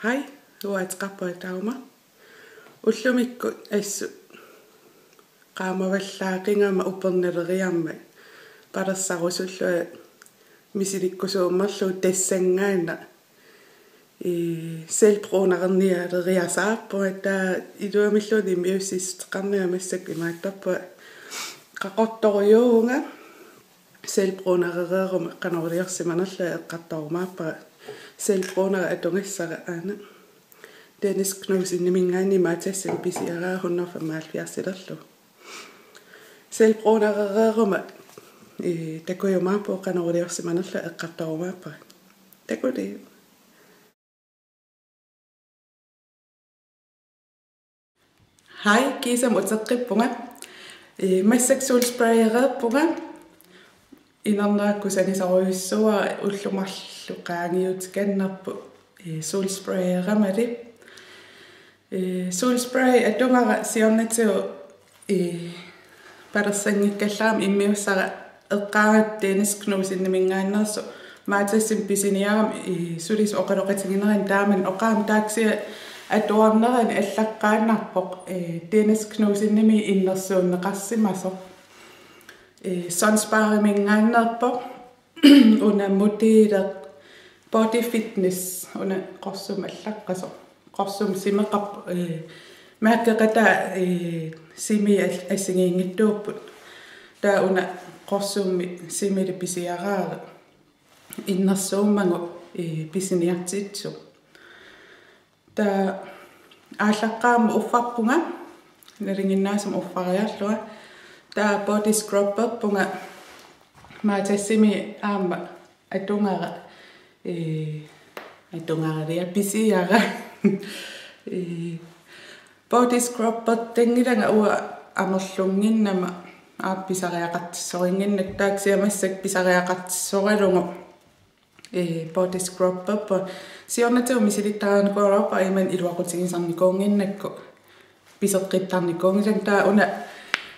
Hej, huaatqarpuatauma. Ullumikku assu qaamavallaaqingama upernaleriarma qalersarusullua misilikkusuummerlu tassangaana selvbrunernialeriasaappu ta iluamilluni miusisteqarniamassak imaattarpu qaqortoriuunga selvbrunerereruma qanorliorsimanerla eqqartorumaappa selvbruner atungassara aana Dennis Knudsen nimingaani maatassan pisiaraa 175 selvbrunerereruma takujumaappu qanorliorsimanerla eqqartorumaappa takuli Hej, kisam utseqqippunga massak sulsprayereerpunga inernaakkusanisaruissuа уллумарлу qaangiut kannarpu sulsprayeramali sulspray atungara siornatiu palersanngikkallaam immiussara eqqaarat Dennis Knudsen nimingaannersu maatassim pisiniaram sulis oqaloqatigineran taaman oqaam taaksia atuarneran allaqqaannarpoq Dennis Knudsen nimi innersuunneqarsimaso Sonspaarimingaannerpoq una motiler body fitness una qorsum allaqqaso qorsum simeqarp maakkeqata simi assingiingittuupput taa una qorsummi simili pisiaraara innersuummangu pisiniartitsu taa ааllaqqaama uffarpunga nalinginnaasum uffariarlua taa body scrubberpunga maatassimi aamma atungara atungararia pisiara body scrubber tengilanga ua amerlunginnama aappisariaqartissoringinnak taaksiamassak pisariaqartissoralungu body scrubber pa siornatiu misilittaraanikuarapa iman iluaqutigisarnikuunginnakku piseqqittarnikuungisan taa una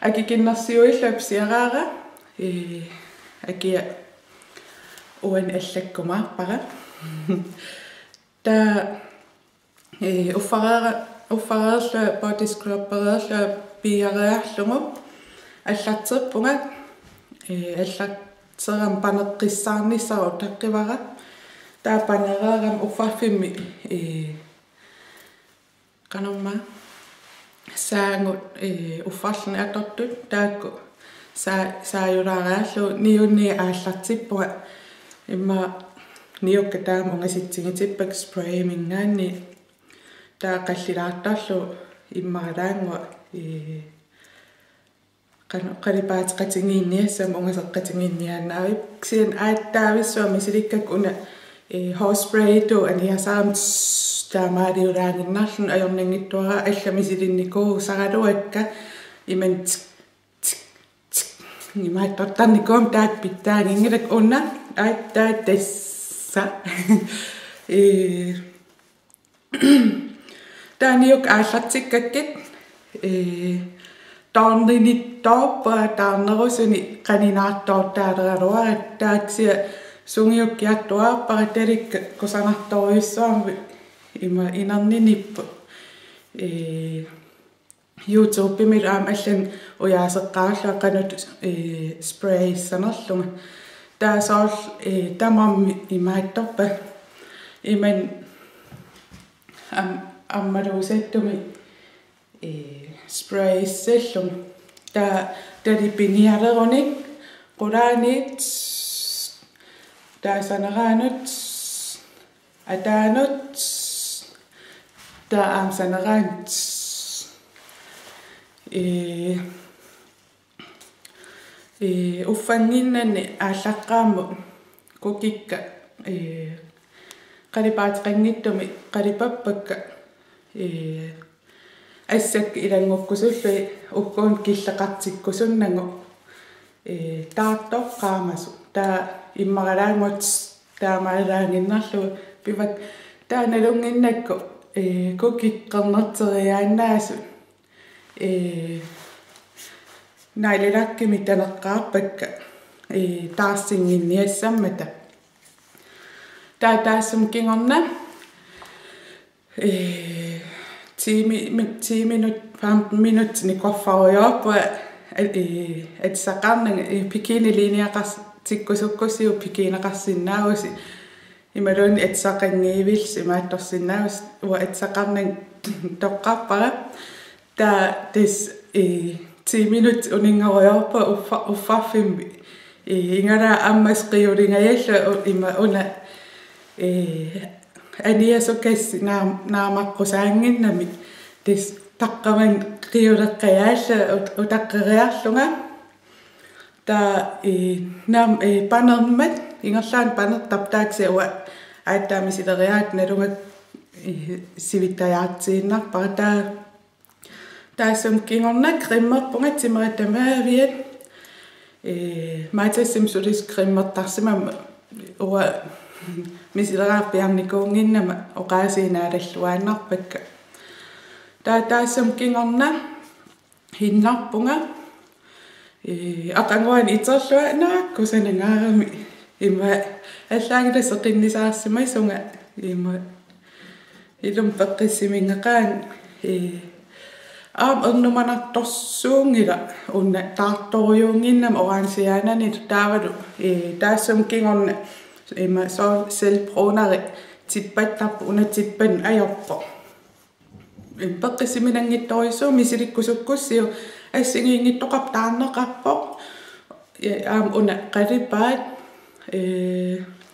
akikinnersiuilla pisiaraara akia uan allakkumaarpara taa uffaraarla body scrubbererla piarearlungu аллартиппунга аллартерам панеққиссаарнissaru таққивара таапанераарам уффарфимми канамма саангут уффарлни атортут таакку сааюлаарааллу ниунни ааллартиппуга имма ниукка таама унгаситсигитиппак спрей мингаанни таақаллилаартарлу иммараангуа qalipaateqatingiinniassam ungaseqqatingiinniaannaavip sian aattaavissua misilikak una horspray tu aniasaam taamaaliulaanginnarlun ajornangittuara alla misilinnikuu saraluakka iman imaattortarnikuum taak pittaangingilak unna aattaattassa taaniuk aallartikkakkit taarninittoorpa taarnerusuni qaninaartoortaaleralua taaksia sungiukkiattuaarpara talikka kusanartoriussuarmi ima inerninippu YouTube-mil aam allan ujaaseqqaarlua qanut sprayissanerlunga taasoorl tamarmi imaattorpa iman ammaluusattumi spraysellum taa talipinialeruni qulaanit taasaneraanut ataanut taamsaneraant uffanginnanni aallaqqaammu kukikka qalipaateqangittumi qalipappakka assak ilangukkusullu ukkuun killeqartikkusunnangu taartoqqaamasu taa immaralaangut taamalaanginnarlu pivat taanalunginnakku kukikqernerteriaannaasu naililakkimi taneqqaarpakka taarsinginniassammata taassum kingorna 10 minut 15 minut ni koffaruyorpa at saqarnanga pikiniliiniaqas tikkusukkussiu pikinaqarsinnaagusi imaluni at saqangiivils imaattorsinnaavus wa at saqarnang toqqarpara ta des 10 minut uningaruyorpa uffarfimmi ingara ammas qiuringayalla ima una aniasukassi naamaqqusaaanginnami des taqqaman qiuleqqayaalla utaqqeriarlunga ta nam panermat ingerlaan panertap taakse wa aattaamisileriaat nalunga sivittajaartsiinnarpara taasum kingornak qimmerpunga timerattamaaviat maatassim sulis qimmertarsimama uwa misileraarpiarnikuunginnama oqaasiinaallalluaannarpakka taassum kingorna hinnarpunga aqanguan iterlua naakkusanangaarami ima allaangila seqinnisaarsima sunga ima ilum peqqissimingeqaan ernumanartorsuungila unna taartoriuunginnama oransiaanani taavalu taassum kingorna ima so selpronari tippattarpu una tippan ajorpo peqqissiminangittorisu misilikkusukkussiu assingiingittoqartaarneqarpoq una qalipaat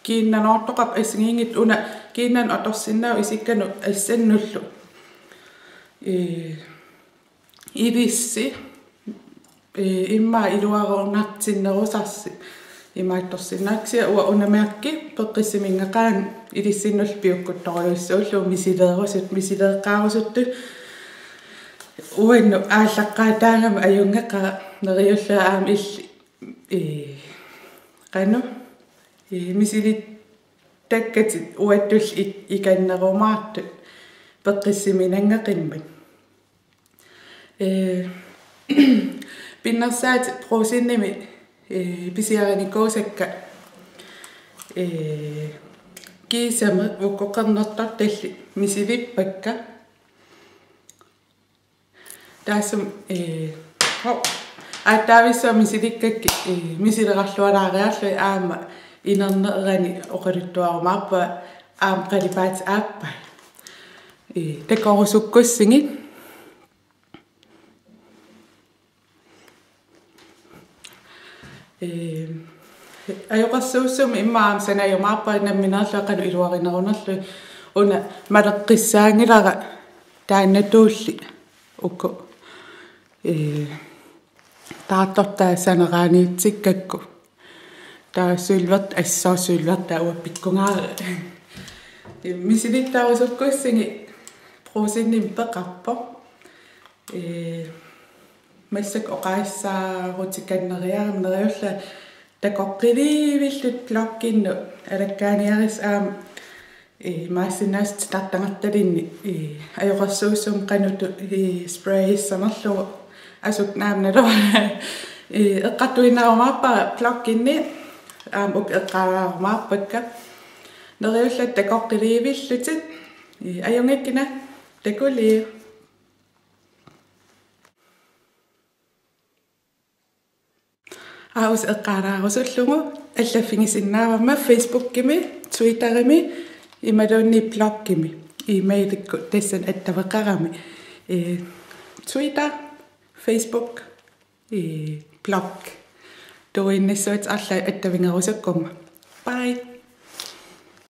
kiinnanortoqap assingiingit una kiinnan otorsinnau isikkanu assannullu ilissi imma iluaruunartinnerusarsi imaattorsinnaaksia uwa unameakki peqqissimingeqaan ilissinnull piukkuttoriussuullu misileeqaarusuttu uannu ааllaqqaataangama ajungeqa neriulla aam illi qanu misilit takkatit uattull ikannerumaartu peqqissiminangeqimmat pinnersaat proosinnimi pisiaranikuusakka kiisama ukkoqernertor talli misilippakka taassum aattaavissua misilikkakki misilerarlualaariarlu aama inernerani oqaluttuarumaarpa aam qalipaat aappa takorusukkussingit ajoqarsuussum immaam sanajumaarpa namminerluaqanu iluarinerunerlu una maleqqissaangilara taannatuulli ukku taartortaa saneraaniitsikkakku taassuilvert assaarssuilverta uappikkungaara misilittaarusukkussingi prosinnim peqarpo масsak oqaassaarutikanneriaram neriulla takoqqiliivillut blokkinnu alakkaaniaris aam maassinaast tartangartalinni ajoqarsuussum qanutu sprayissanerlugu asuk naamnalua eqqartuinnarumaarpa blokkinni aam uk eqqaaraarumaarpakka neriulla takoqqiliivillutit ajungikkina takuliu aus eqqaaraarusullugu allaffingisinnaavamma facebookimi twitterimi imalunni bloggimi emailикку tassan attavaqarami twitter facebook blog toinnassuat arla attavingerusakkunga bye